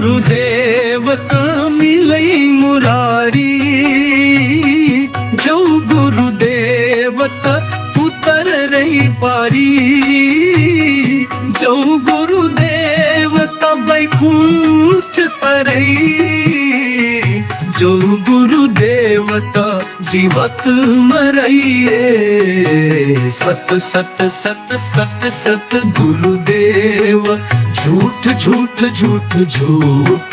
गुरुदेव मिलै मुरारी, जो गुरुदेव उतर रही पारी, जो गुरुदेव वैकुंठ तरई, जो गुरुदेव जीवत मरइए। सत सत सत सत सत गुरुदेव, झूठ झूठ झूठ झूठ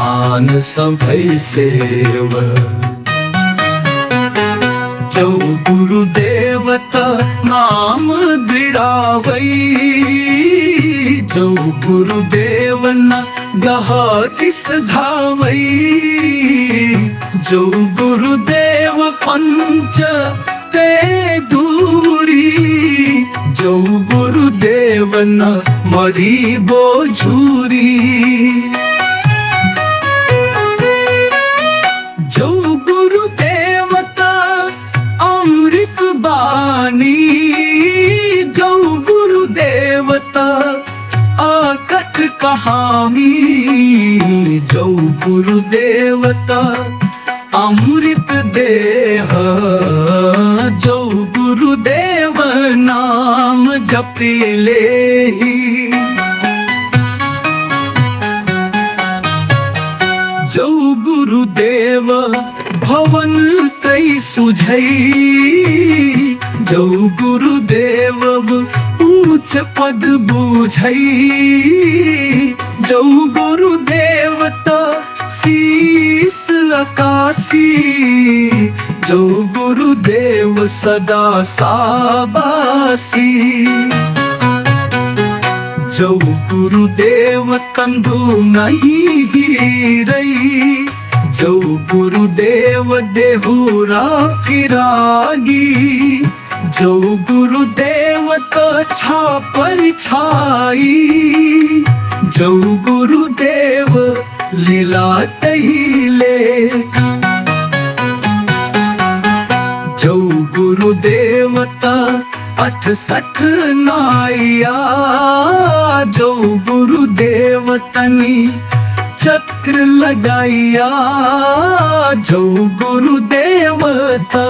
आन सभै सेव। जो गुरुदेवता नाम दृढ़ावई, जो गुरुदेव न गहति धावई, जो गुरुदेव पंच ते दूरी, जो गुरुदेव न मरी बोझूरी। जो गुरुदेवता अमृत बानी, जो गुरुदेवता आकट कहानी, जो गुरुदेवता अमृत देह, जो गुरुदेव नाम जपि लेहि। जो गुरुदेव भवन कई सुझई, जो गुरुदेव ऊंच पद बूझई, जो गुरुदेवता शीस आकाशी, जो गुरुदेव सदा साबासी। जो गुरुदेव कंधु नहीं हीरई, जो गुरुदेव देहुरा फिरागी, जो गुरुदेव छापर छाई, जो गुरुदेव लीला टहिले। जो गुरुदेवता 68 नाइया, जो गुरुदेवतनी चक्र लगाइया, जो गुरुदेवता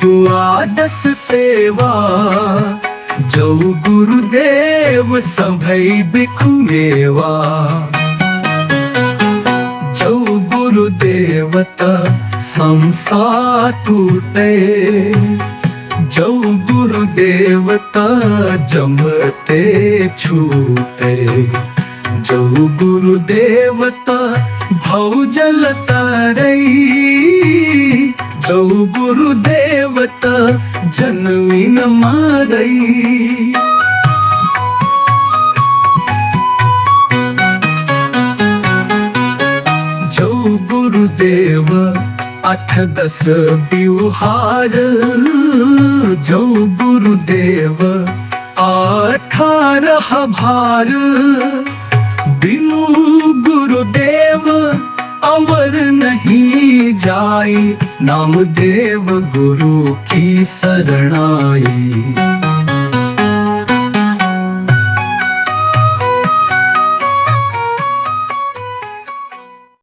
द्वादश सेवा, जो गुरुदेव सभै बिखुमेवा। जो गुरुदेवता संसार टूटे, जो गुरुदेवता जमते छूटे, जो गुरुदेवता भवजल तरई, जो गुरुदेवता जनमी न मारई। जो गुरुदेव 8-10 व्यवहार, जो गुरुदेव 18 भार, बिनु गुरुदेव अवर नहीं जाई, नामदेव गुरु की शरणाई।